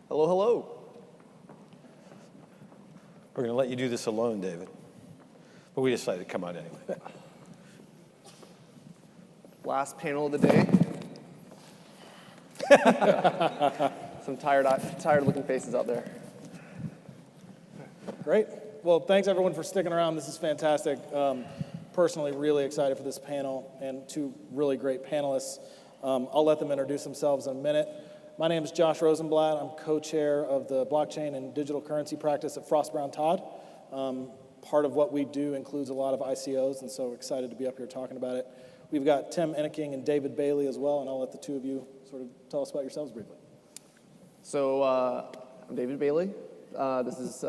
Hello, hello. We're going to let you do this alone, David. But we decided to come out anyway. Last panel of the day. Some tired looking faces out there. Great. Well, thanks everyone for sticking around. This is fantastic. Personally, really excited for this panel and two really great panelists. I'll let them introduce themselves in a minute. My name is Josh Rosenblatt. I'm co-chair of the blockchain and digital currency practice at Frost Brown Todd. Part of what we do includes a lot of ICOs, and so excited to be up here talking about it. We've got Tim Enneking and David Bailey as well, and I'll let the two of you sort of tell us about yourselves briefly. So I'm David Bailey. This is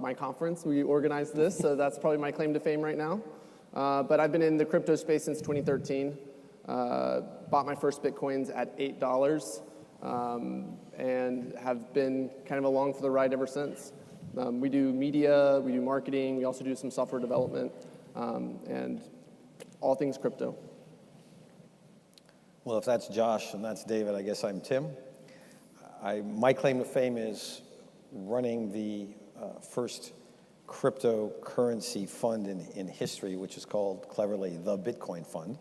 my conference. We organized this, so that's probably my claim to fame right now. But I've been in the crypto space since 2013. Bought my first Bitcoins at $8 and have been kind of along for the ride ever since. We do media, we do marketing, we also do some software development, and all things crypto. Well, if that's Josh and that's David, I guess I'm Tim. My claim to fame is running the first cryptocurrency fund in history, which is called, cleverly, the Bitcoin Fund.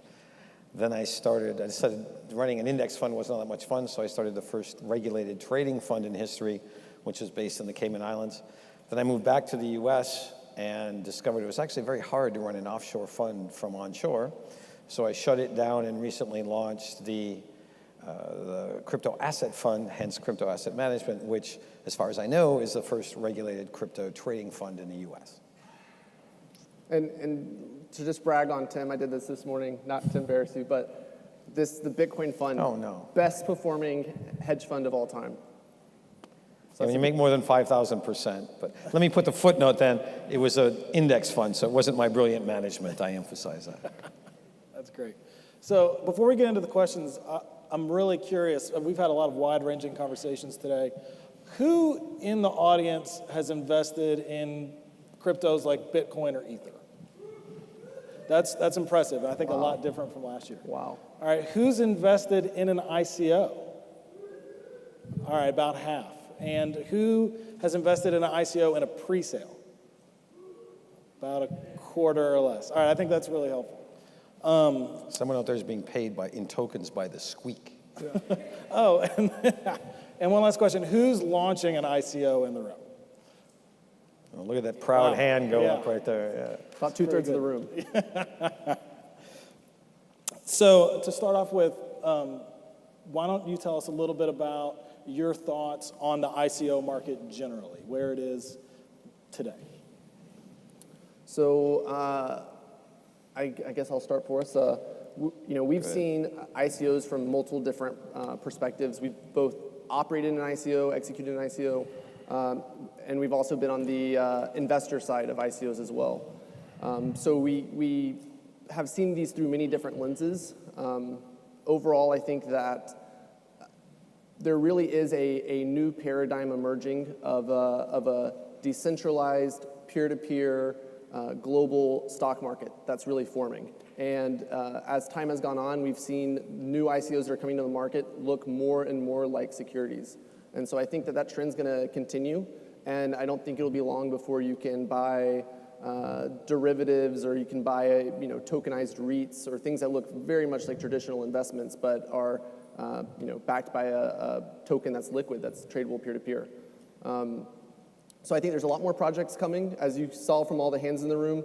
Then I decided running an index fund wasn't all that much fun, so I started the first regulated trading fund in history, which is based in the Cayman Islands. Then I moved back to the US and discovered it was actually very hard to run an offshore fund from onshore. So I shut it down and recently launched the crypto asset fund, hence crypto asset management, which, as far as I know, is the first regulated crypto trading fund in the US. And to just brag on Tim, I did this morning, not Tim Veresu, but the Bitcoin Fund, best performing hedge fund of all time. So you make more than 5,000%. But let me put the footnote then. It was an index fund, so it wasn't my brilliant management. I emphasize that. That's great. So before we get into the questions, I'm really curious. We've had a lot of wide-ranging conversations today. Who in the audience has invested in cryptos like Bitcoin or Ether? That's impressive. I think a lot different from last year. Wow. All right, who's invested in an ICO? All right, about half. And who has invested in an ICO in a pre-sale? About a quarter or less. All right, I think that's really helpful. Someone out there is being paid in tokens by the squeak. Yeah. Oh, and one last question. Who's launching an ICO in the room? Oh, look at that proud hand go up right there. Yeah. About 2/3 of the room. So to start off with, why don't you tell us a little bit about your thoughts on the ICO market generally, where it is today? So I guess I'll start for us. We've seen ICOs from multiple different perspectives. We've both operated an ICO, executed an ICO, and we've also been on the investor side of ICOs as well. So we have seen these through many different lenses. Overall, I think that there really is a new paradigm emerging of a decentralized, peer-to-peer, global stock market that's really forming. And as time has gone on, we've seen new ICOs that are coming to the market look more and more like securities. And so I think that trend's going to continue, and I don't think it'll be long before you can buy derivatives, or you can buy tokenized REITs, or things that look very much like traditional investments, but are backed by a token that's liquid, that's tradable peer-to-peer. So I think there's a lot more projects coming. As you saw from all the hands in the room,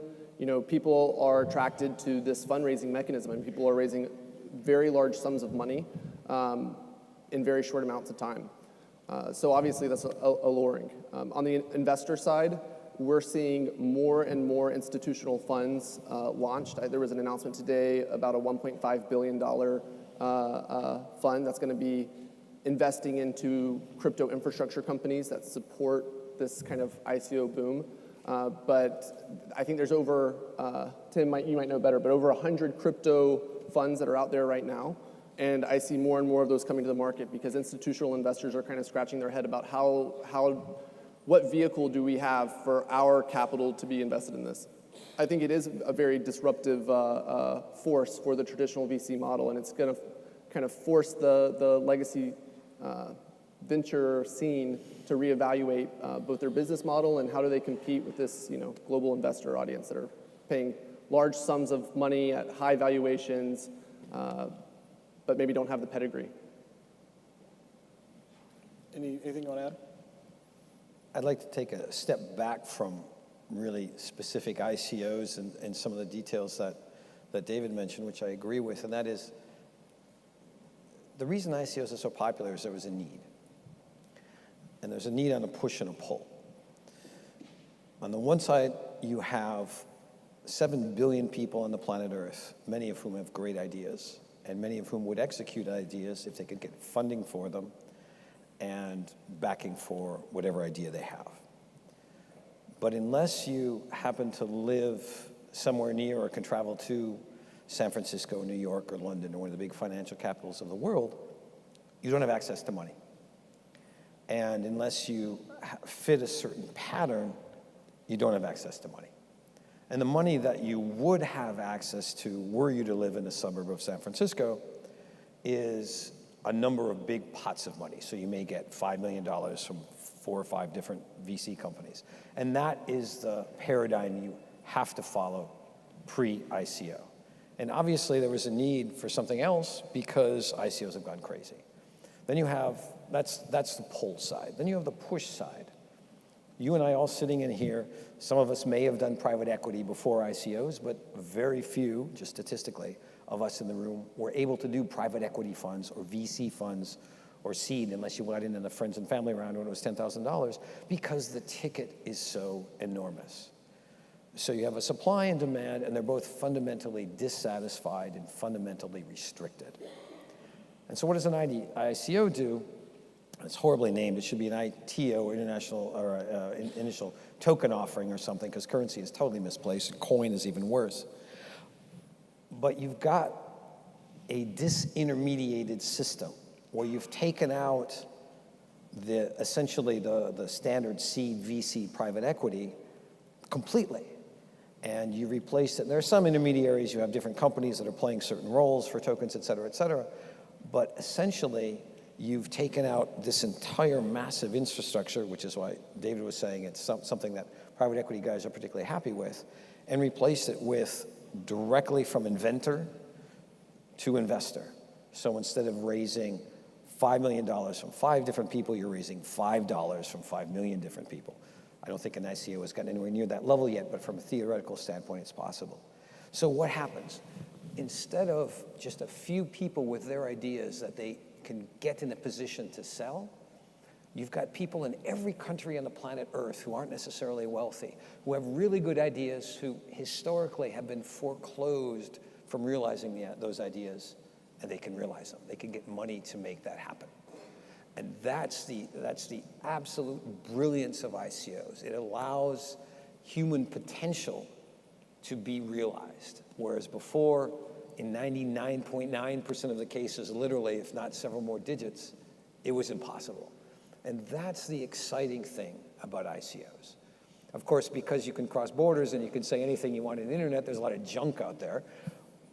people are attracted to this fundraising mechanism, and people are raising very large sums of money in very short amounts of time. So obviously that's alluring. On the investor side, we're seeing more and more institutional funds launched. There was an announcement today about a $1.5 billion fund that's going to be investing into crypto infrastructure companies that support this kind of ICO boom. But I think there's over, Tim, you might know better, but over 100 crypto funds that are out there right now. And I see more and more of those coming to the market because institutional investors are kind of scratching their head about what vehicle do we have for our capital to be invested in this. I think it is a very disruptive force for the traditional VC model, and it's going to kind of force the legacy venture scene to reevaluate both their business model and how do they compete with this, global investor audience that are paying large sums of money at high valuations, but maybe don't have the pedigree. Anything you want to add? I'd like to take a step back from really specific ICOs and some of the details that David mentioned, which I agree with, and that is the reason ICOs are so popular is there was a need. And there's a need on a push and a pull. On the one side, you have 7 billion people on the planet Earth, many of whom have great ideas, and many of whom would execute ideas if they could get funding for them and backing for whatever idea they have. But unless you happen to live somewhere near or can travel to San Francisco, New York, or London, or one of the big financial capitals of the world, you don't have access to money. And unless you fit a certain pattern, you don't have access to money. And the money that you would have access to were you to live in a suburb of San Francisco is a number of big pots of money. So you may get $5 million from 4 or 5 different VC companies. And that is the paradigm you have to follow pre-ICO. And obviously there was a need for something else because ICOs have gone crazy. Then you have, that's the pull side. Then you have the push side. You and I all sitting in here, some of us may have done private equity before ICOs, but very few, just statistically, of us in the room were able to do private equity funds or VC funds or seed, unless you got in the friends and family round when it was $10,000, because the ticket is so enormous. So you have a supply and demand, and they're both fundamentally dissatisfied and fundamentally restricted. And so what does an ICO do? It's horribly named. It should be an ITO, international, or initial token offering or something, because currency is totally misplaced. Coin is even worse. But you've got a disintermediated system where you've taken out essentially the standard seed VC private equity completely. And you replace it. There are some intermediaries. You have different companies that are playing certain roles for tokens, et cetera, et cetera. But essentially, you've taken out this entire massive infrastructure, which is why David was saying it's something that private equity guys are particularly happy with, and replaced it with directly from inventor to investor. So instead of raising $5 million from 5 different people, you're raising $5 from 5 million different people. I don't think an ICO has gotten anywhere near that level yet, but from a theoretical standpoint, it's possible. So what happens? Instead of just a few people with their ideas that they can get in a position to sell, you've got people in every country on the planet Earth who aren't necessarily wealthy, who have really good ideas, who historically have been foreclosed from realizing those ideas, and they can realize them. They can get money to make that happen. And that's the absolute brilliance of ICOs. It allows human potential to be realized, whereas before, in 99.9% of the cases, literally, if not several more digits, it was impossible. And that's the exciting thing about ICOs. Of course, because you can cross borders and you can say anything you want on the internet, there's a lot of junk out there.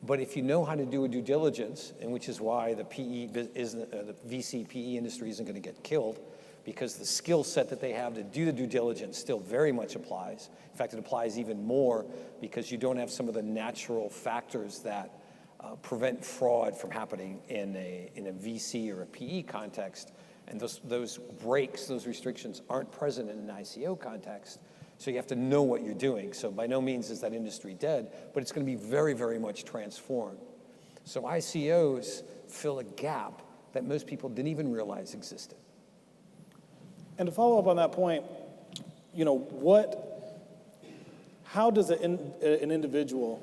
But if you know how to do a due diligence, and which is why the VC PE industry isn't going to get killed, because the skill set that they have to do the due diligence still very much applies. In fact, it applies even more because you don't have some of the natural factors that prevent fraud from happening in a VC or a PE context. And those breaks, those restrictions aren't present in an ICO context. So you have to know what you're doing. So by no means is that industry dead, but it's going to be very, very much transformed. So ICOs fill a gap that most people didn't even realize existed. And to follow up on that point, how does an individual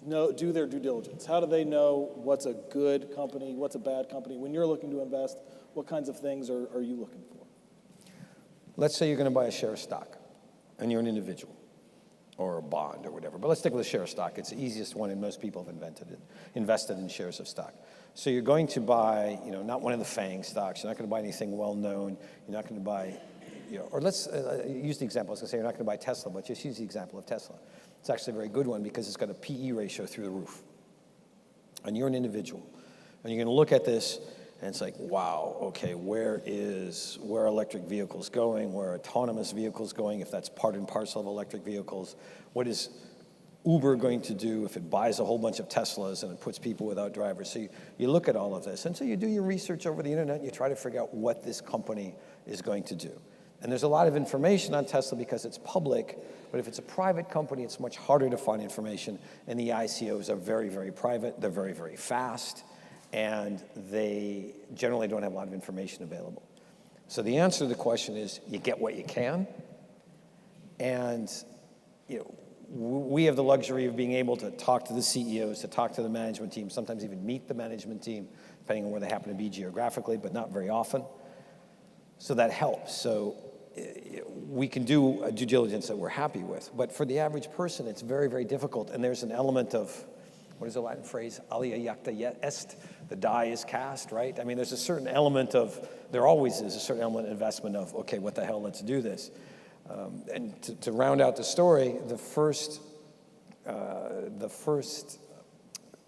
do their due diligence? How do they know what's a good company, what's a bad company? When you're looking to invest, what kinds of things are you looking for? Let's say you're going to buy a share of stock, and you're an individual, or a bond, or whatever. But let's stick with a share of stock. It's the easiest one, and most people have invested in shares of stock. So you're going to buy, not one of the FANG stocks. You're not going to buy anything well-known. You're not going to buy, or let's use the example. I was going to say you're not going to buy Tesla, but just use the example of Tesla. It's actually a very good one because it's got a PE ratio through the roof. And you're an individual. And you're going to look at this, And it's like, wow, okay, where are electric vehicles going? Where are autonomous vehicles going, if that's part and parcel of electric vehicles? What is Uber going to do if it buys a whole bunch of Teslas and it puts people without drivers? So you look at all of this, and so you do your research over the internet, and you try to figure out what this company is going to do. And there's a lot of information on Tesla because it's public, but if it's a private company, it's much harder to find information, and the ICOs are very, very private, they're very, very fast, and they generally don't have a lot of information available. So the answer to the question is, you get what you can, and we have the luxury of being able to talk to the CEOs, to talk to the management team, sometimes even meet the management team, depending on where they happen to be geographically, but not very often. So that helps. So we can do a due diligence that we're happy with. But for the average person, it's very, very difficult. And there's an element of, what is the Latin phrase? Alia jacta est. The die is cast, right? I mean, there's a certain element of, there always is a certain element of investment of, okay, what the hell, let's do this. And to round out the story, the first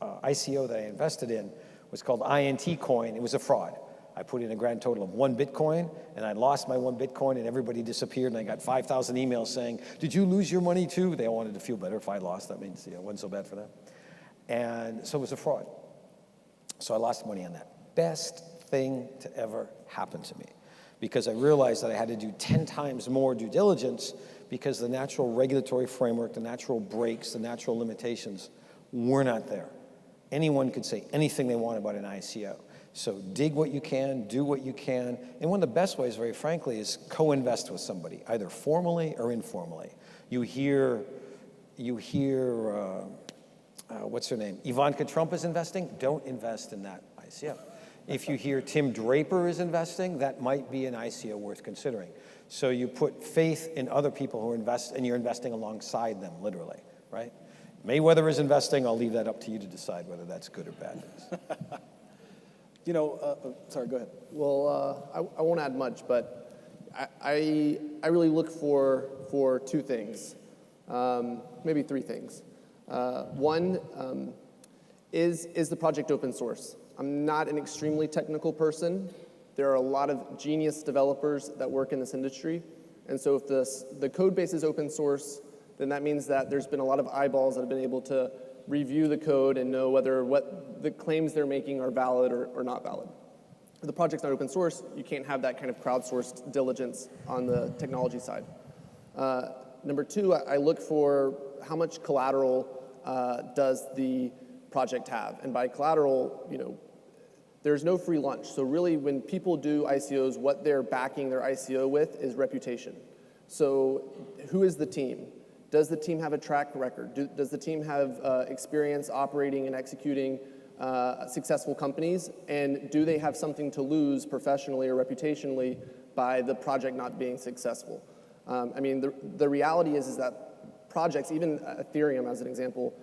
ICO that I invested in was called INT Coin. It was a fraud. I put in a grand total of 1 Bitcoin, and I lost my 1 Bitcoin, and everybody disappeared, and I got 5,000 emails saying, did you lose your money too? They all wanted to feel better if I lost. That means it wasn't so bad for them. And so it was a fraud. So I lost money on that. Best thing to ever happen to me, because I realized that I had to do 10 times more due diligence because the natural regulatory framework, the natural breaks, the natural limitations were not there. Anyone could say anything they want about an ICO. So dig what you can, do what you can, and one of the best ways, very frankly, is co-invest with somebody, either formally or informally. You hear, what's her name? Ivanka Trump is investing? Don't invest in that ICO. If you hear Tim Draper is investing, that might be an ICO worth considering. So you put faith in other people who invest, and you're investing alongside them, literally, right? Mayweather is investing. I'll leave that up to you to decide whether that's good or bad. Sorry, go ahead. Well, I won't add much, but I really look for two things, maybe three things. One, is the project open source? I'm not an extremely technical person. There are a lot of genius developers that work in this industry, and so if the code base is open source, then that means that there's been a lot of eyeballs that have been able to review the code and know whether what the claims they're making are valid or not valid. If the project's not open source, you can't have that kind of crowdsourced diligence on the technology side. Number two, I look for how much collateral does the project have. And by collateral, there's no free lunch. So really, when people do ICOs, what they're backing their ICO with is reputation. So who is the team? Does the team have a track record? Does the team have experience operating and executing successful companies? And do they have something to lose professionally or reputationally by the project not being successful? I mean, the reality is that projects, even Ethereum as an example,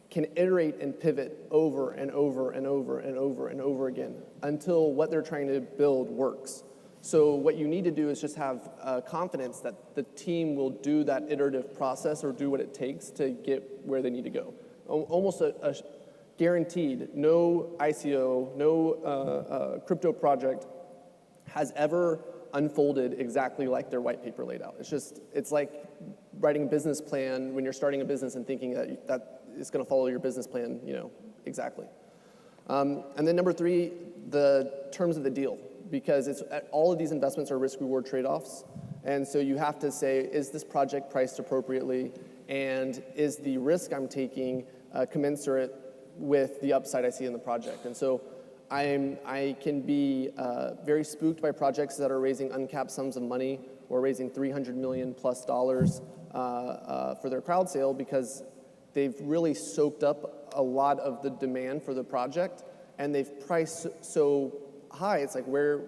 can iterate and pivot over and over and over and over and over again until what they're trying to build works. So what you need to do is just have confidence that the team will do that iterative process or do what it takes to get where they need to go. Almost a guaranteed, no ICO, no crypto project has ever unfolded exactly like their white paper laid out. It's like writing a business plan when you're starting a business and thinking that it's going to follow your business plan, exactly. And then number three, the terms of the deal. Because all of these investments are risk-reward trade-offs. And so you have to say, is this project priced appropriately? And is the risk I'm taking commensurate with the upside I see in the project? And so I can be very spooked by projects that are raising uncapped sums of money or raising $300 million plus for their crowd sale because they've really soaked up a lot of the demand for the project, and they've priced so high, it's like, where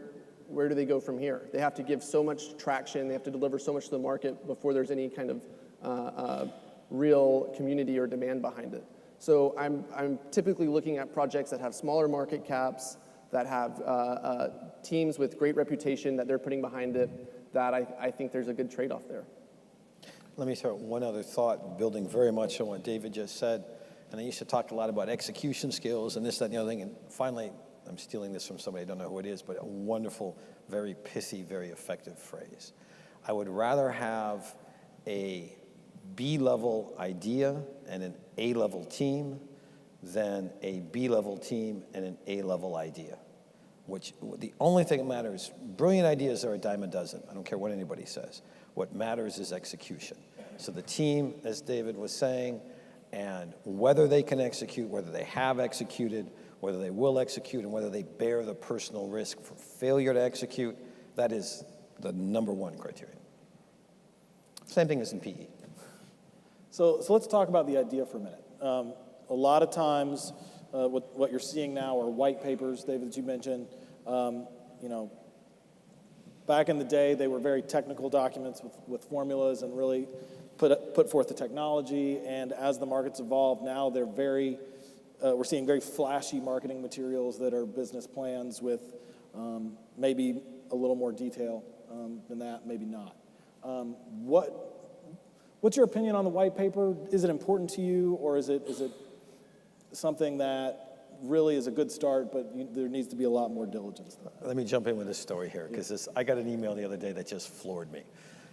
do they go from here? They have to give so much traction, they have to deliver so much to the market before there's any kind of real community or demand behind it. So I'm typically looking at projects that have smaller market caps, that have teams with great reputation that they're putting behind it, that I think there's a good trade-off there. Let me throw one other thought, building very much on what David just said. And I used to talk a lot about execution skills and this, that, and the other thing. And finally, I'm stealing this from somebody, I don't know who it is, but a wonderful, very pithy, very effective phrase. I would rather have a B-level idea and an A-level team than a B-level team and an A-level idea. Which, the only thing that matters, brilliant ideas are a dime a dozen. I don't care what anybody says. What matters is execution. So the team, as David was saying, and whether they can execute, whether they have executed, whether they will execute, and whether they bear the personal risk for failure to execute, that is the number one criterion. Same thing as in PE. So let's talk about the idea for a minute. A lot of times, what you're seeing now are white papers, David, that you mentioned. Back in the day, they were very technical documents with formulas and really put forth the technology. And as the markets evolve, now they're we're seeing very flashy marketing materials that are business plans with maybe a little more detail than that, maybe not. What's your opinion on the white paper? Is it important to you, or is it something that really is a good start, but there needs to be a lot more diligence? Let me jump in with this story here, because I got an email the other day that just floored me.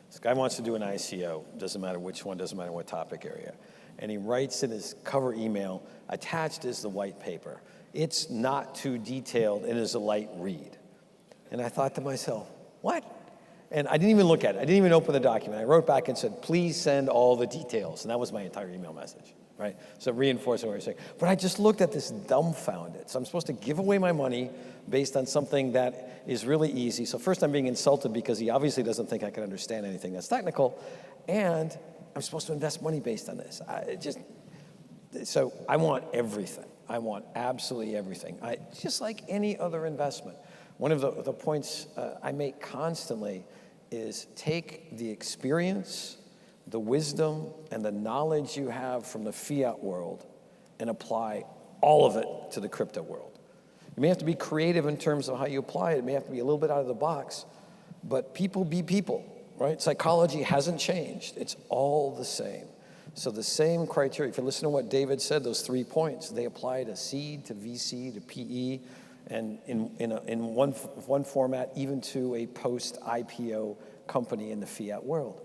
This guy wants to do an ICO, doesn't matter which one, doesn't matter what topic area. And he writes in his cover email, attached is the white paper. It's not too detailed, it is a light read. And I thought to myself, what? And I didn't even look at it. I didn't even open the document. I wrote back and said, please send all the details. And that was my entire email message, right? So reinforcing what you're saying. But I just looked at this dumbfounded. So I'm supposed to give away my money based on something that is really easy. So first I'm being insulted because he obviously doesn't think I can understand anything that's technical. And I'm supposed to invest money based on this. So I want everything. I want absolutely everything. Just like any other investment. One of the points I make constantly is take the experience, the wisdom, and the knowledge you have from the fiat world and apply all of it to the crypto world. You may have to be creative in terms of how you apply it. It may have to be a little bit out of the box, but people be people, right? Psychology hasn't changed. It's all the same. So the same criteria, if you listen to what David said, those 3 points, they apply to seed, to VC, to PE, and in one format, even to a post-IPO company in the fiat world.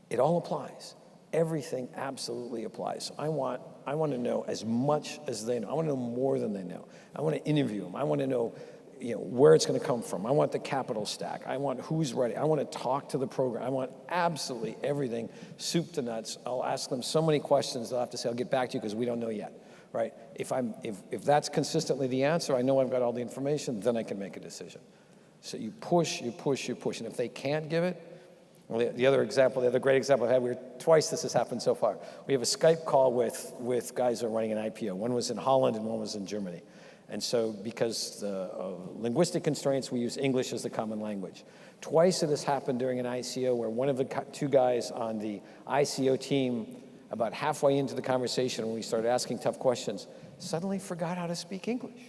It all applies. Everything absolutely applies. So I want to know as much as they know. I want to know more than they know. I want to interview them. I want to know, where it's going to come from. I want the capital stack. I want who's ready. I want to talk to the program. I want absolutely everything, soup to nuts. I'll ask them so many questions. They'll have to say, I'll get back to you because we don't know yet. Right? If that's consistently the answer, I know I've got all the information, then I can make a decision. So you push, you push, you push. And if they can't give it, well, the other great example I had, twice this has happened so far. We have a Skype call with guys who are running an IPO. One was in Holland and one was in Germany. And so because of linguistic constraints, we use English as the common language. Twice it has happened during an ICO where one of the two guys on the ICO team, about halfway into the conversation when we started asking tough questions, suddenly forgot how to speak English.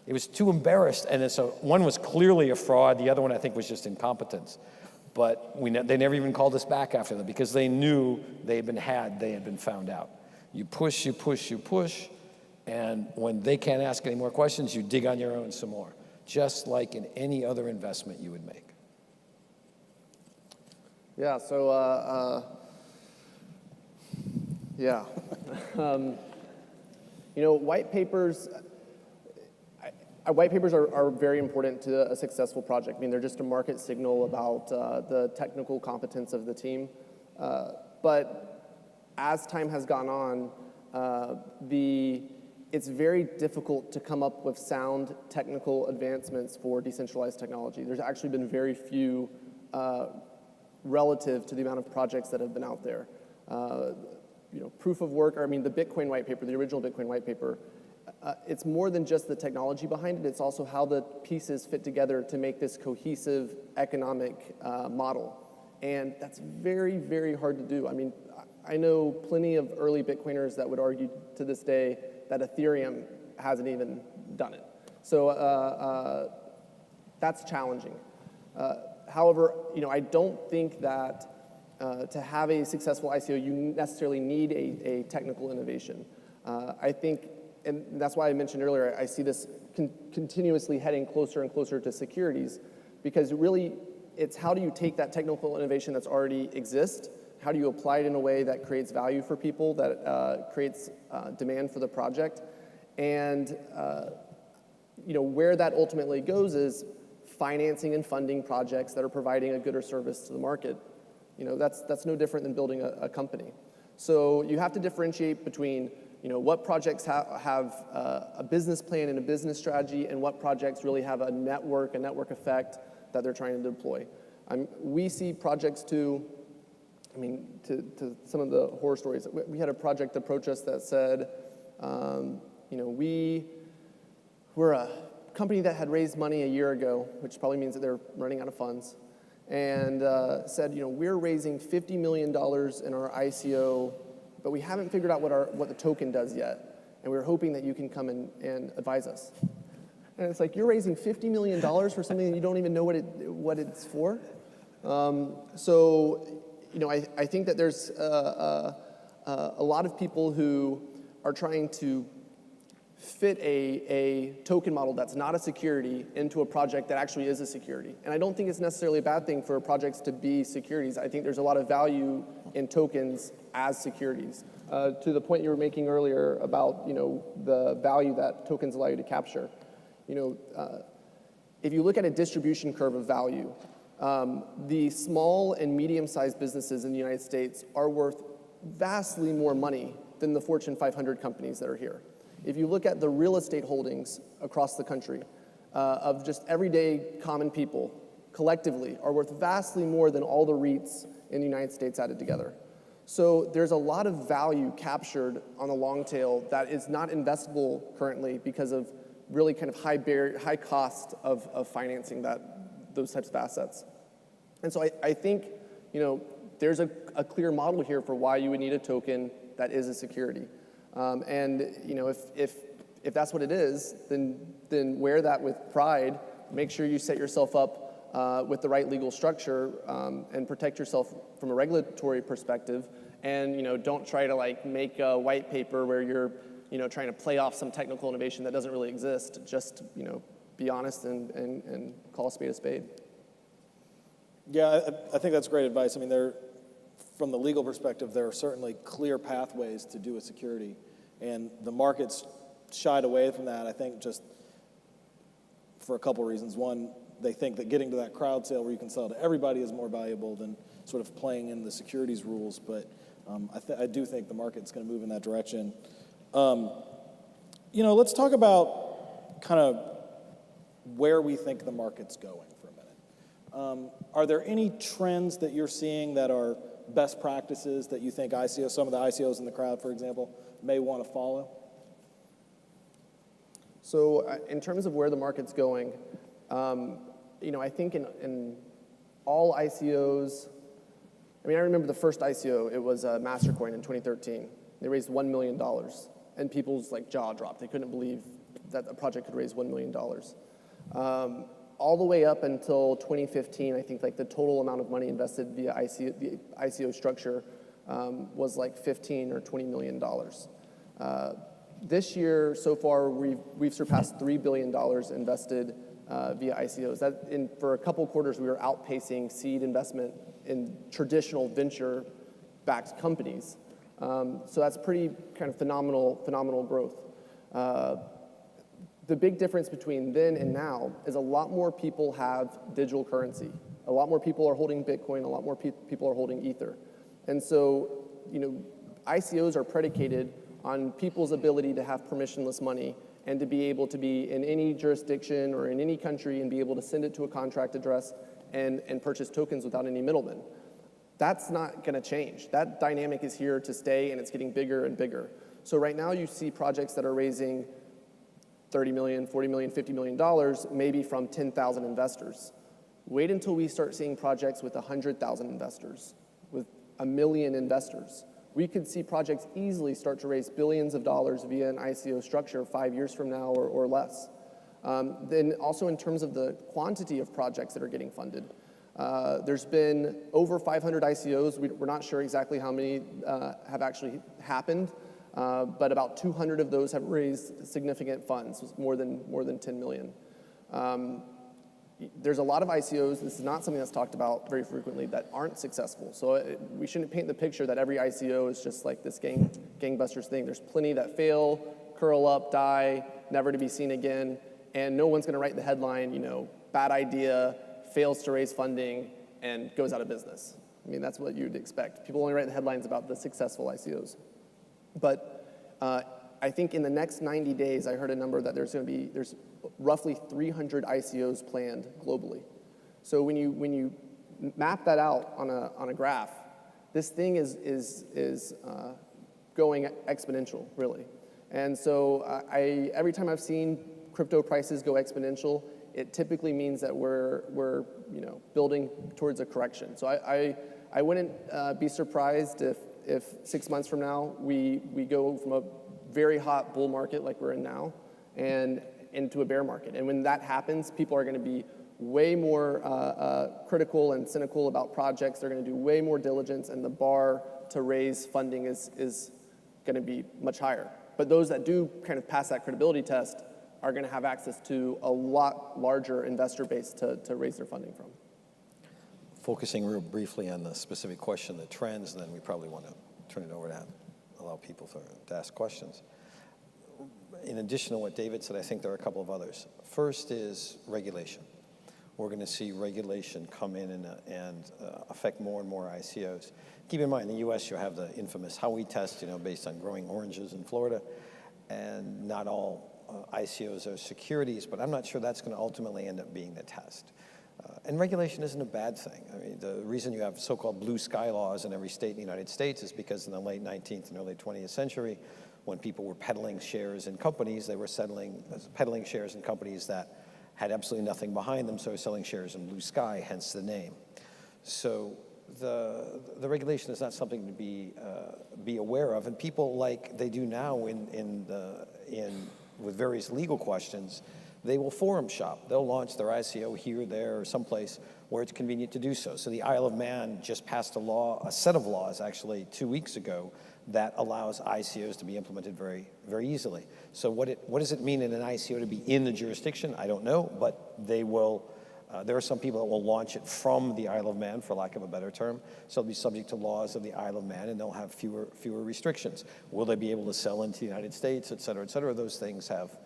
He was too embarrassed, and so one was clearly a fraud, the other one I think was just incompetence. But they never even called us back after that because they knew they had been found out. You push, you push, you push, and when they can't ask any more questions, you dig on your own some more, just like in any other investment you would make. Yeah, so yeah. White papers are very important to a successful project. I mean, they're just a market signal about the technical competence of the team. But as time has gone on, it's very difficult to come up with sound technical advancements for decentralized technology. There's actually been very few relative to the amount of projects that have been out there. Proof of work, the Bitcoin white paper, the original Bitcoin white paper, it's more than just the technology behind it, it's also how the pieces fit together to make this cohesive economic model. And that's very, very hard to do. I know plenty of early Bitcoiners that would argue to this day that Ethereum hasn't even done it. So that's challenging. However, I don't think that to have a successful ICO, you necessarily need a technical innovation. I think and that's why I mentioned earlier, I see this continuously heading closer and closer to securities, because really it's how do you take that technical innovation that's already exists, how do you apply it in a way that creates value for people, that creates demand for the project, and where that ultimately goes is financing and funding projects that are providing a good or service to the market. That's no different than building a company. So you have to differentiate between what projects have a business plan and a business strategy, and what projects really have a network effect that they're trying to deploy. We see projects to some of the horror stories. We had a project approach us that said, we're a company that had raised money a year ago, which probably means that they're running out of funds, and said, we're raising $50 million in our ICO, but we haven't figured out what the token does yet, and we're hoping that you can come and advise us. And it's like, you're raising $50 million for something that you don't even know what it's for? I think that there's a lot of people who are trying to fit a token model that's not a security into a project that actually is a security. And I don't think it's necessarily a bad thing for projects to be securities. I think there's a lot of value in tokens as securities. To the point you were making earlier about the value that tokens allow you to capture. If you look at a distribution curve of value, the small and medium-sized businesses in the United States are worth vastly more money than the Fortune 500 companies that are here. If you look at the real estate holdings across the country of just everyday common people, collectively, are worth vastly more than all the REITs in the United States added together. So there's a lot of value captured on the long tail that is not investable currently because of really kind of high cost of financing those types of assets. And so I think there's a clear model here for why you would need a token that is a security. If that's what it is, then wear that with pride. Make sure you set yourself up with the right legal structure and protect yourself from a regulatory perspective. And don't try to make a white paper where you're trying to play off some technical innovation that doesn't really exist. Just be honest and call a spade a spade. Yeah, I think that's great advice. I mean, from the legal perspective, there are certainly clear pathways to do a security, and the market's shied away from that, I think, just for a couple reasons. One, they think that getting to that crowd sale where you can sell to everybody is more valuable than sort of playing in the securities rules, but I do think the market's going to move in that direction. Let's talk about kind of where we think the market's going for a minute. Are there any trends that you're seeing that are best practices that you think some of the ICOs in the crowd, for example, may want to follow? So in terms of where the market's going, I think in all ICOs, I remember the first ICO, it was Mastercoin in 2013. They raised $1 million, and people's jaw dropped. They couldn't believe that a project could raise $1 million. All the way up until 2015, I think the total amount of money invested via the ICO structure was $15 or $20 million. This year, so far, we've surpassed $3 billion invested via ICOs. For a couple quarters, we were outpacing seed investment in traditional venture-backed companies. So that's pretty kind of phenomenal growth. The big difference between then and now is a lot more people have digital currency. A lot more people are holding Bitcoin. A lot more people are holding Ether. And so, ICOs are predicated on people's ability to have permissionless money and to be able to be in any jurisdiction or in any country and be able to send it to a contract address and purchase tokens without any middlemen. That's not going to change. That dynamic is here to stay, and it's getting bigger and bigger. So right now you see projects that are raising $30 million, $40 million, $50 million, maybe from 10,000 investors. Wait until we start seeing projects with 100,000 investors, with 1 million investors. We could see projects easily start to raise billions of dollars via an ICO structure 5 years from now or less. Then also in terms of the quantity of projects that are getting funded, there's been over 500 ICOs. We're not sure exactly how many have actually happened, but about 200 of those have raised significant funds, more than 10 million. There's a lot of ICOs, this is not something that's talked about very frequently, that aren't successful. So we shouldn't paint the picture that every ICO is just like this gangbusters thing. There's plenty that fail, curl up, die, never to be seen again, and no one's gonna write the headline, bad idea, fails to raise funding, and goes out of business. I mean, that's what you'd expect. People only write the headlines about the successful ICOs. But I think in the next 90 days, I heard a number that there's roughly 300 ICOs planned globally. So when you map that out on a graph, this thing is going exponential, really. And so every time I've seen crypto prices go exponential, it typically means that we're building towards a correction. So I wouldn't be surprised if 6 months from now we go from a very hot bull market like we're in now and into a bear market. And when that happens, people are going to be way more critical and cynical about projects. They're going to do way more diligence, and the bar to raise funding is going to be much higher. But those that do kind of pass that credibility test are going to have access to a lot larger investor base to raise their funding from. Focusing real briefly on the specific question, the trends, and then we probably want to turn it over to allow people to ask questions. In addition to what David said, I think there are a couple of others. First is regulation. We're going to see regulation come in and affect more and more ICOs. Keep in mind, in the US, you have the infamous Howey test, based on growing oranges in Florida, and not all ICOs are securities, but I'm not sure that's going to ultimately end up being the test. And regulation isn't a bad thing. I mean, the reason you have so-called blue sky laws in every state in the United States is because in the late 19th and early 20th century, when people were peddling shares in companies, they were peddling shares in companies that had absolutely nothing behind them, so selling shares in blue sky, hence the name. So the regulation is not something to be aware of, and people, like they do now with various legal questions, they will forum shop. They'll launch their ICO here, there, or someplace where it's convenient to do so. So the Isle of Man just passed a set of laws actually 2 weeks ago that allows ICOs to be implemented very, very easily. So what does it mean in an ICO to be in the jurisdiction? I don't know, but they will. There are some people that will launch it from the Isle of Man, for lack of a better term. So they'll be subject to laws of the Isle of Man, and they'll have fewer restrictions. Will they be able to sell into the United States, et cetera, et cetera? Those things have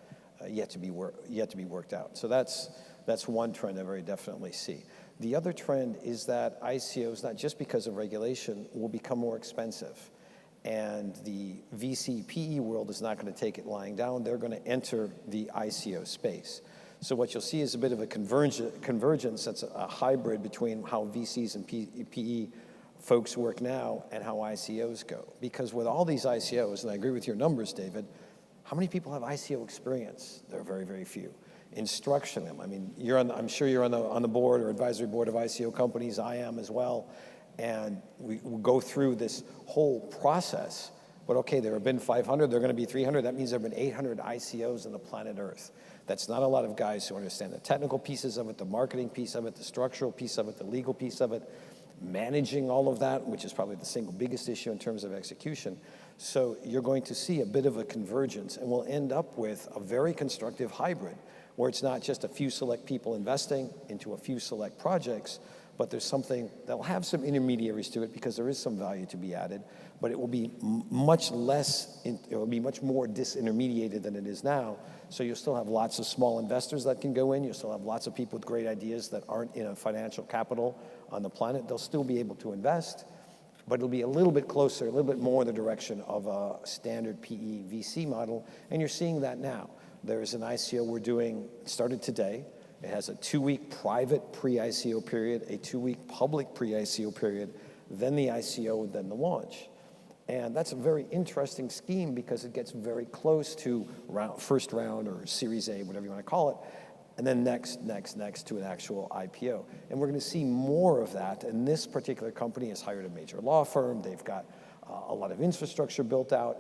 yet to be worked out. So that's one trend I very definitely see. The other trend is that ICOs, not just because of regulation, will become more expensive. And the VC PE world is not going to take it lying down. They're going to enter the ICO space. So what you'll see is a bit of a convergence that's a hybrid between how VCs and PE folks work now and how ICOs go. Because with all these ICOs, and I agree with your numbers, David, how many people have ICO experience? There are very, very few. Instruction them. I mean, I'm sure you're on the board or advisory board of ICO companies. I am as well. And we go through this whole process. But okay, there have been 500, there are going to be 300. That means there have been 800 ICOs on the planet Earth. That's not a lot of guys who understand the technical pieces of it, the marketing piece of it, the structural piece of it, the legal piece of it, managing all of that, which is probably the single biggest issue in terms of execution. So you're going to see a bit of a convergence, and we'll end up with a very constructive hybrid, where it's not just a few select people investing into a few select projects, but there's something that will have some intermediaries to it because there is some value to be added, but it will be much more disintermediated than it is now. So you'll still have lots of small investors that can go in. You'll still have lots of people with great ideas that aren't in a financial capital on the planet. They'll still be able to invest, but it'll be a little bit closer, a little bit more in the direction of a standard PE VC model, and you're seeing that now. There's an ICO we're doing, started today. It has a 2-week private pre-ICO period, a 2-week public pre-ICO period, then the ICO, then the launch. And that's a very interesting scheme because it gets very close to first round or Series A, whatever you want to call it, and then next to an actual IPO. And we're going to see more of that. And this particular company has hired a major law firm. They've got a lot of infrastructure built out.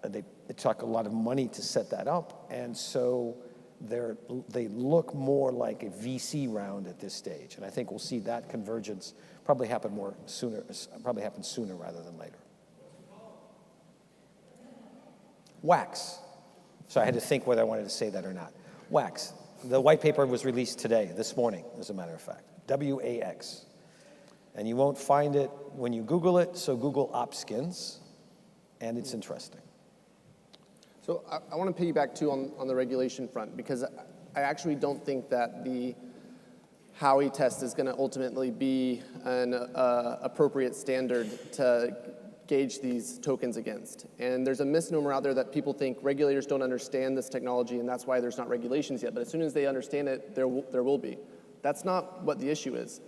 It took a lot of money to set that up. And so they look more like a VC round at this stage. And I think we'll see that convergence probably happen sooner rather than later. Wax. So I had to think whether I wanted to say that or not. Wax. The white paper was released today, this morning, as a matter of fact. WAX. And you won't find it when you Google it, so Google Opskins, and it's interesting. So I want to piggyback too on the regulation front, because I actually don't think that the Howey test is going to ultimately be an appropriate standard to gauge these tokens against. And there's a misnomer out there that people think regulators don't understand this technology and that's why there's not regulations yet. But as soon as they understand it, there will be. That's not what the issue is.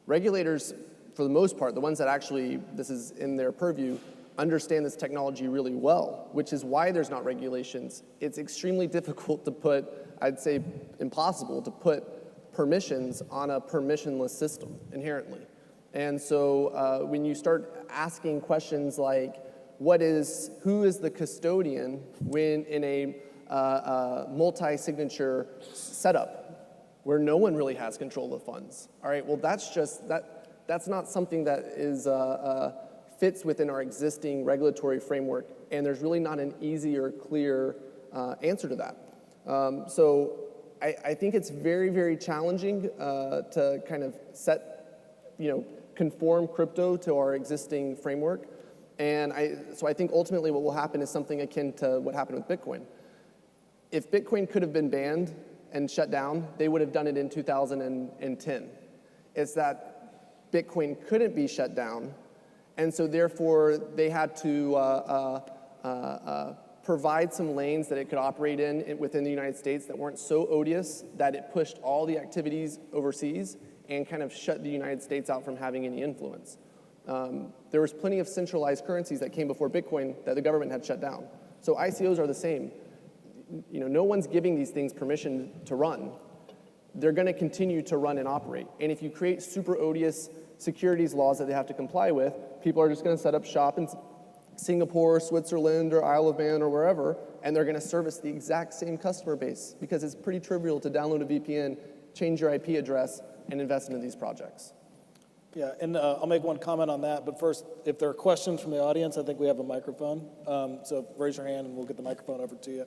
Regulators, for the most part, the ones that actually, this is in their purview, understand this technology really well, which is why there's not regulations. It's extremely difficult to put, I'd say impossible, to put permissions on a permissionless system inherently. And so when you start asking questions like, who is the custodian when in a multi-signature setup where no one really has control of the funds? All right, well that's not something that is fits within our existing regulatory framework, and there's really not an easy or clear answer to that. So I think it's very, very challenging to kind of conform crypto to our existing framework. And so I think ultimately what will happen is something akin to what happened with Bitcoin. If Bitcoin could have been banned and shut down, they would have done it in 2010. It's that Bitcoin couldn't be shut down, and so therefore they had to provide some lanes that it could operate in within the United States that weren't so odious that it pushed all the activities overseas and kind of shut the United States out from having any influence. There was plenty of centralized currencies that came before Bitcoin that the government had shut down. So ICOs are the same. No one's giving these things permission to run. They're going to continue to run and operate. And if you create super odious securities laws that they have to comply with, people are just going to set up shop in Singapore, Switzerland, or Isle of Man, or wherever, and they're going to service the exact same customer base because it's pretty trivial to download a VPN, change your IP address, and invest into these projects. Yeah, and I'll make one comment on that, but first, if there are questions from the audience, I think we have a microphone. So raise your hand and we'll get the microphone over to you.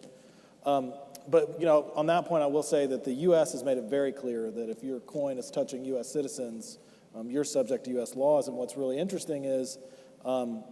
But on that point, I will say that the U.S. has made it very clear that if your coin is touching U.S. citizens, you're subject to U.S. laws. And what's really interesting is, in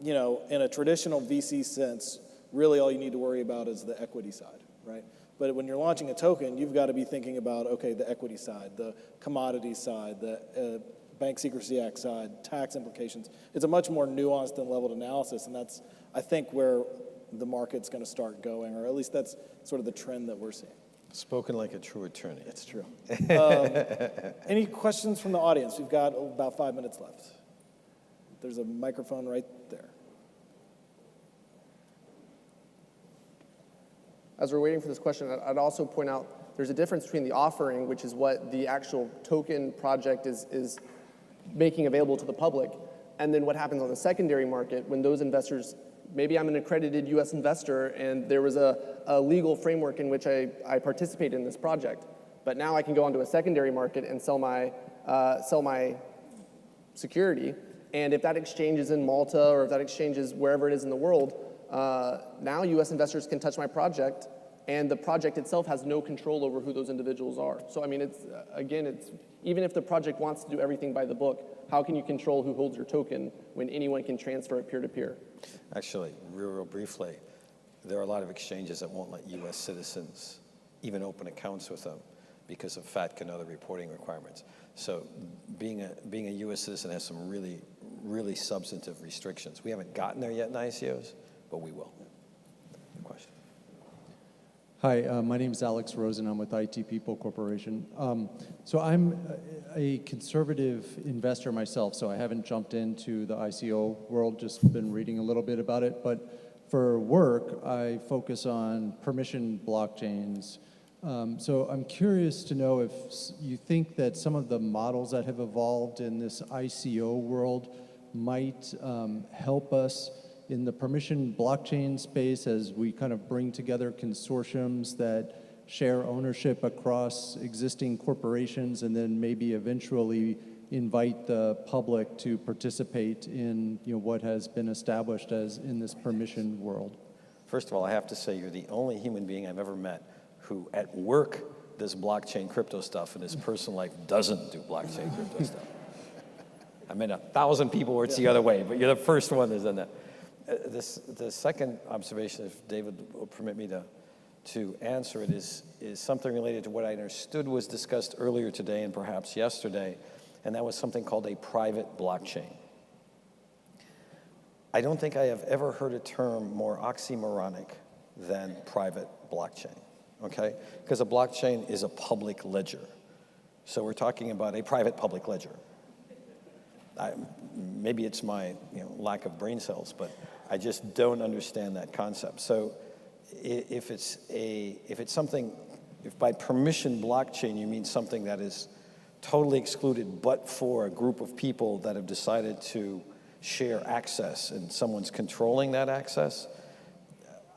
a traditional VC sense, really all you need to worry about is the equity side, right? But when you're launching a token, you've got to be thinking about, okay, the equity side, the commodity side, the Bank Secrecy Act side, tax implications. It's a much more nuanced and leveled analysis, and that's, I think, where the market's going to start going, or at least that's sort of the trend that we're seeing. Spoken like a true attorney. It's true. Any questions from the audience? We've got about 5 minutes left. There's a microphone right there. As we're waiting for this question, I'd also point out there's a difference between the offering, which is what the actual token project is making available to the public, and then what happens on the secondary market when those investors, maybe I'm an accredited U.S. investor and there was a legal framework in which I participated in this project, but now I can go onto a secondary market and sell my security, and if that exchange is in Malta or if that exchange is wherever it is in the world, now U.S. investors can touch my project, and the project itself has no control over who those individuals are. So I mean, it's even if the project wants to do everything by the book, how can you control who holds your token when anyone can transfer it peer-to-peer? Actually, real briefly, there are a lot of exchanges that won't let U.S. citizens even open accounts with them because of FATCA and other reporting requirements. So being a U.S. citizen has some really substantive restrictions. We haven't gotten there yet in ICOs, but we will. Good question. Hi, my name is Alex Rosen. I'm with IT People Corporation. So I'm a conservative investor myself, so I haven't jumped into the ICO world, just been reading a little bit about it. But for work, I focus on permission blockchains. So I'm curious to know if you think that some of the models that have evolved in this ICO world might help us in the permission blockchain space as we kind of bring together consortiums that share ownership across existing corporations and then maybe eventually invite the public to participate in what has been established as in this permission world. First of all, I have to say you're the only human being I've ever met who at work does blockchain crypto stuff and his personal life doesn't do blockchain crypto stuff. I met 1,000 people where it's the other way, but you're the first one that's done that. The second observation, if David will permit me to answer it, is something related to what I understood was discussed earlier today and perhaps yesterday, and that was something called a private blockchain. I don't think I have ever heard a term more oxymoronic than private blockchain, okay? Because a blockchain is a public ledger. So we're talking about a private public ledger. Maybe it's my lack of brain cells, but I just don't understand that concept. So if by permission blockchain you mean something that is totally excluded but for a group of people that have decided to share access and someone's controlling that access,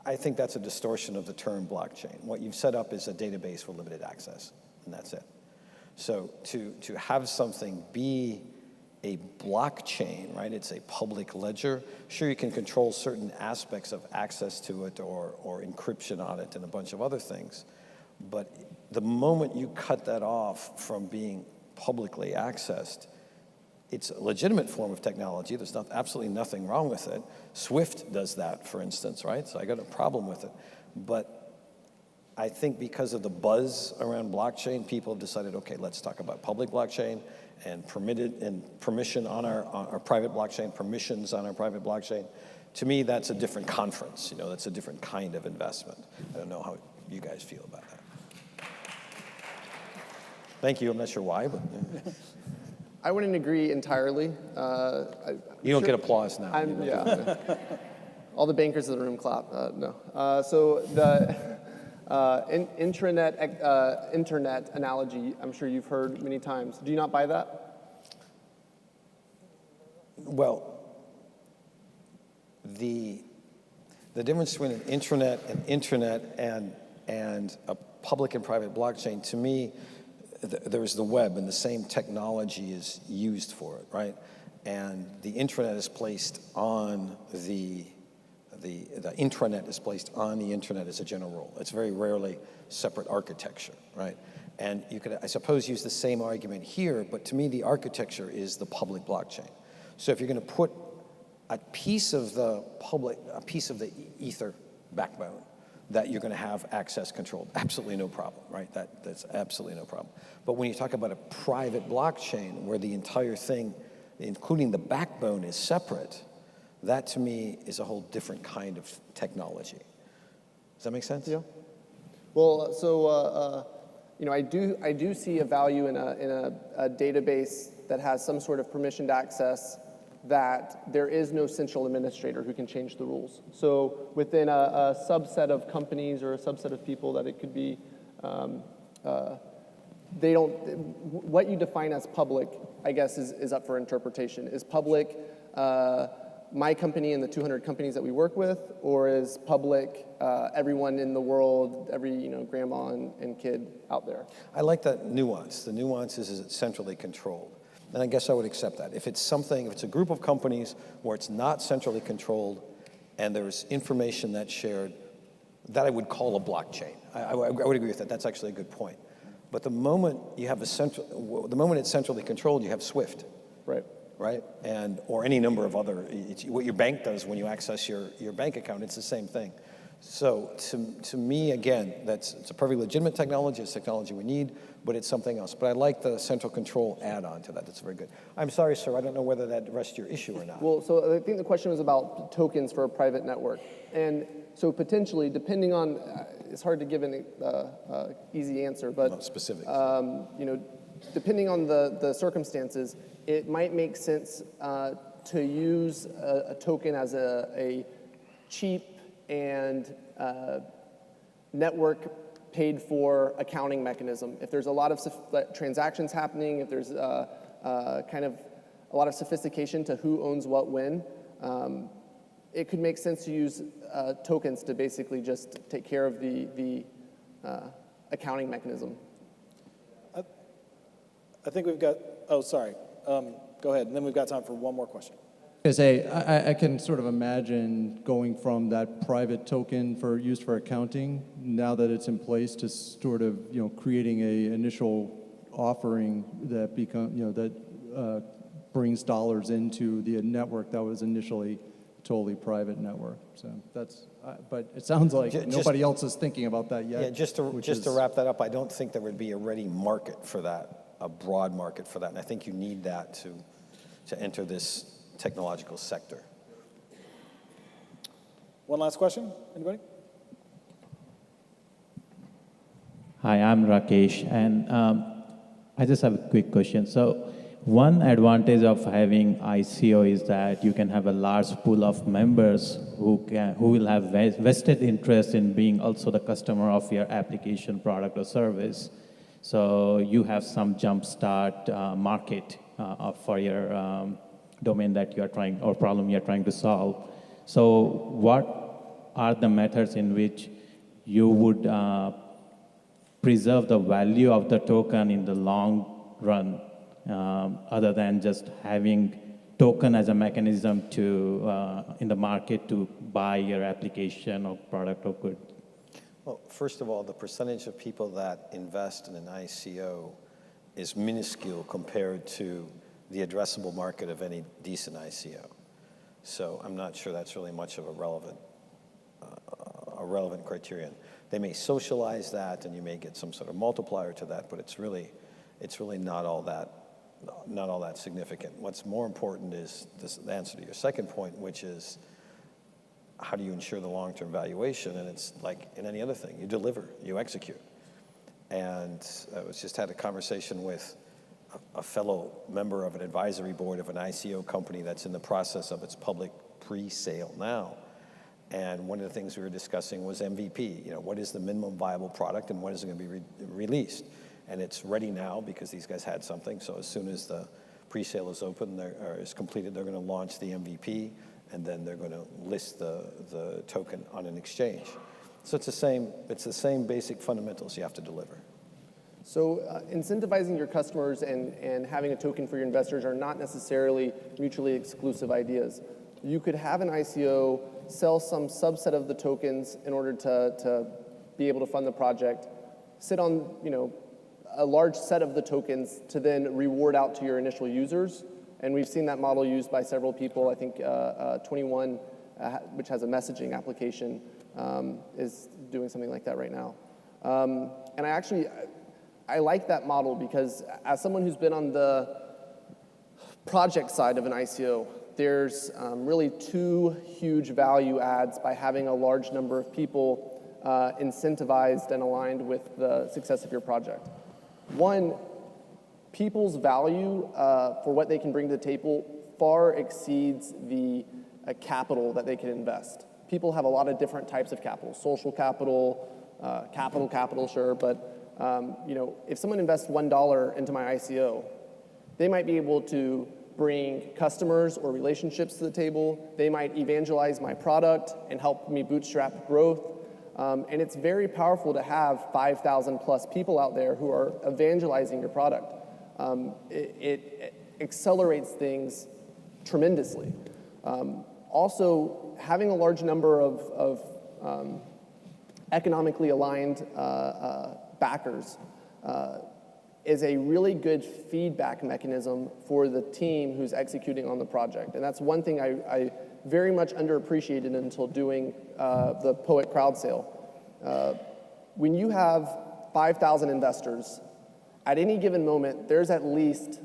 I think that's a distortion of the term blockchain. What you've set up is a database for limited access, and that's it. So to have something be a blockchain, right? It's a public ledger. Sure, you can control certain aspects of access to it or encryption on it and a bunch of other things. But the moment you cut that off from being publicly accessed, it's a legitimate form of technology. There's absolutely nothing wrong with it. Swift does that, for instance, right? So I got a problem with it. But I think because of the buzz around blockchain, people have decided, okay, let's talk about public blockchain and permission on our private blockchain, permissions on our private blockchain. To me, that's a different conference. That's a different kind of investment. I don't know how you guys feel about that. Thank you. I'm not sure why, but. I wouldn't agree entirely. You don't get applause now. Yeah. All the bankers in the room clap. No. So the internet analogy, I'm sure you've heard many times. Do you not buy that? Well, the difference between an intranet and a public and private blockchain, to me, there's the web, and the same technology is used for it, right? And the intranet is placed on the intranet is placed on the internet as a general rule. It's very rarely separate architecture, right? And you could, I suppose, use the same argument here, but to me, the architecture is the public blockchain. So if you're going to put a piece of the ether backbone that you're going to have access controlled, absolutely no problem, right? That's absolutely no problem. But when you talk about a private blockchain where the entire thing, including the backbone, is separate, that to me is a whole different kind of technology. Does that make sense? Yeah. Well, so I do see a value in a database that has some sort of permissioned access, that there is no central administrator who can change the rules. So within a subset of companies or a subset of people that it could be, what you define as public, I guess, is up for interpretation. Is public my company and the 200 companies that we work with, or is public everyone in the world, every grandma and kid out there? I like that nuance. The nuance is it's centrally controlled. And I guess I would accept that. If it's a group of companies where it's not centrally controlled and there's information that's shared, that I would call a blockchain. I would agree with that. That's actually a good point. But the moment the moment it's centrally controlled, you have SWIFT. Right? Or any number of other, what your bank does when you access your bank account, it's the same thing. So to me, again, it's a perfectly legitimate technology. It's technology we need, but it's something else. But I like the central control add-on to that. That's very good. I'm sorry, sir. I don't know whether that addressed your issue or not. Well, so I think the question was about tokens for a private network. And so potentially, depending on, it's hard to give an easy answer, but no specifics. Depending on the circumstances, it might make sense to use a token as a cheap and network paid for accounting mechanism. If there's a lot of transactions happening, if there's kind of a lot of sophistication to who owns what when, it could make sense to use tokens to basically just take care of the accounting mechanism. I think we've got, oh, sorry. Go ahead, and then we've got time for one more question. I can sort of imagine going from that private token used for accounting, now that it's in place, to sort of, creating a initial offering that brings dollars into the network that was initially totally private network. So but it sounds like nobody else is thinking about that yet. Yeah, just to wrap that up, I don't think there would be a ready market for that, a broad market for that, and I think you need that to enter this technological sector. One last question, anybody? Hi, I'm Rakesh, and I just have a quick question. So one advantage of having ICO is that you can have a large pool of members who will have vested interest in being also the customer of your application, product, or service. So you have some jump start market for your domain that you are trying, or problem you're trying to solve. So what are the methods in which you would preserve the value of the token in the long run, other than just having token as a mechanism to in the market to buy your application or product or good? Well, first of all, the percentage of people that invest in an ICO is minuscule compared to the addressable market of any decent ICO. So I'm not sure that's really much of a relevant criterion. They may socialize that, and you may get some sort of multiplier to that, but it's really not all that significant. What's more important is the answer to your second point, which is how do you ensure the long-term valuation? And it's like in any other thing, you deliver, you execute. And I just had a conversation with a fellow member of an advisory board of an ICO company that's in the process of its public pre-sale now. And one of the things we were discussing was MVP. What is the minimum viable product and when is it going to be released? And it's ready now because these guys had something. So as soon as the pre-sale is open or is completed, they're going to launch the MVP, and then they're going to list the token on an exchange. So it's the same basic fundamentals you have to deliver. So incentivizing your customers and having a token for your investors are not necessarily mutually exclusive ideas. You could have an ICO, sell some subset of the tokens in order to be able to fund the project, sit on a large set of the tokens to then reward out to your initial users. And we've seen that model used by several people. I think 21, which has a messaging application, is doing something like that right now. And I like that model because as someone who's been on the project side of an ICO, there's really two huge value adds by having a large number of people incentivized and aligned with the success of your project. One, people's value for what they can bring to the table far exceeds the capital that they can invest. People have a lot of different types of capital, social capital, capital, sure, but if someone invests $1 into my ICO, they might be able to bring customers or relationships to the table. They might evangelize my product and help me bootstrap growth. And it's very powerful to have 5,000 plus people out there who are evangelizing your product. It accelerates things tremendously. Also, having a large number of economically aligned backers is a really good feedback mechanism for the team who's executing on the project. And that's one thing I very much underappreciated until doing the Poet crowd sale. When you have 5,000 investors, at any given moment, there's at least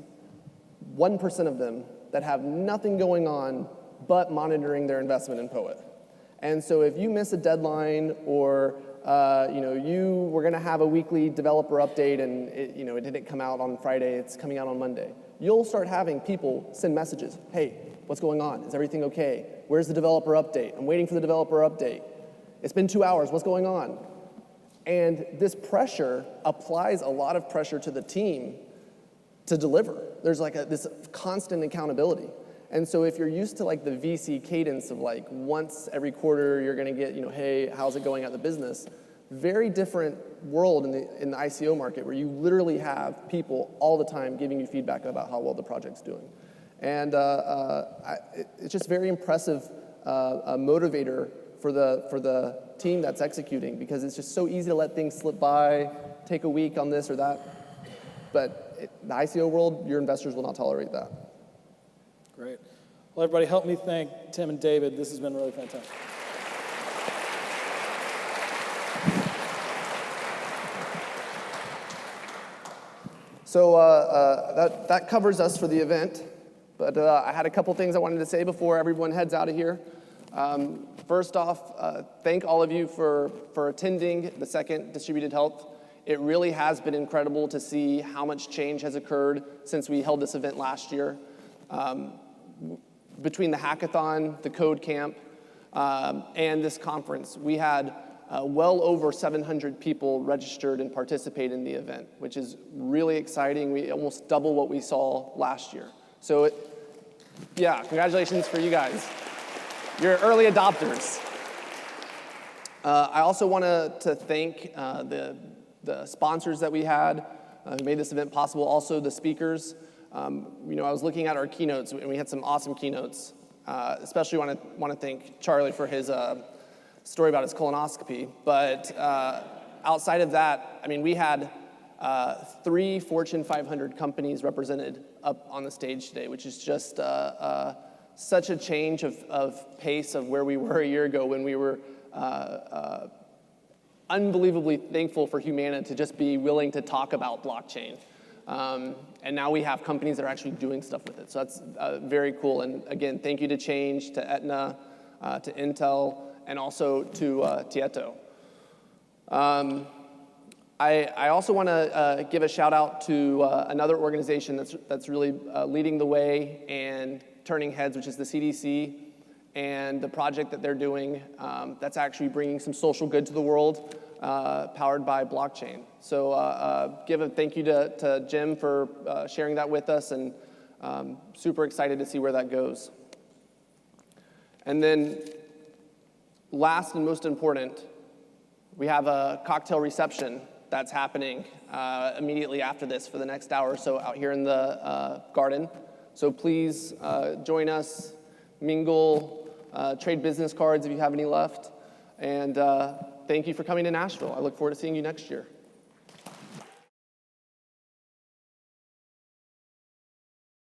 1% of them that have nothing going on but monitoring their investment in Poet. And so if you miss a deadline or you were going to have a weekly developer update and it didn't come out on Friday, it's coming out on Monday, you'll start having people send messages. Hey, what's going on? Is everything okay? Where's the developer update? I'm waiting for the developer update. It's been 2 hours. What's going on? And this pressure applies a lot of pressure to the team to deliver. There's this constant accountability. And so if you're used to the VC cadence of once every quarter you're going to get, hey, how's it going at the business? Very different world in the ICO market where you literally have people all the time giving you feedback about how well the project's doing. And it's just very impressive a motivator for the team that's executing, because it's just so easy to let things slip by, take a week on this or that. But in the ICO world, your investors will not tolerate that. Great. Well, everybody, help me thank Tim and David. This has been really fantastic. So that covers us for the event. But I had a couple things I wanted to say before everyone heads out of here. First off, thank all of you for attending the second Distributed Health. It really has been incredible to see how much change has occurred since we held this event last year. Between the hackathon, the code camp, and this conference, we had well over 700 people registered and participate in the event, which is really exciting. We almost double what we saw last year. So yeah, congratulations for you guys. You're early adopters. I also want to thank the sponsors that we had who made this event possible, also the speakers. I was looking at our keynotes, and we had some awesome keynotes. Especially want to thank Charlie for his story about his colonoscopy. But outside of that, I mean, we had 3 Fortune 500 companies represented up on the stage today, which is just such a change of pace of where we were a year ago, when we were unbelievably thankful for Humana to just be willing to talk about blockchain. And now we have companies that are actually doing stuff with it. So that's very cool. And again, thank you to Change, to Aetna, to Intel, and also to Tieto. I also want to give a shout out to another organization that's really leading the way and turning heads, which is the CDC, and the project that they're doing that's actually bringing some social good to the world, powered by blockchain. So give a thank you to Jim for sharing that with us, and super excited to see where that goes. And then last and most important, we have a cocktail reception that's happening immediately after this for the next hour or so out here in the garden. So please join us, mingle, trade business cards if you have any left. And thank you for coming to Nashville. I look forward to seeing you next year.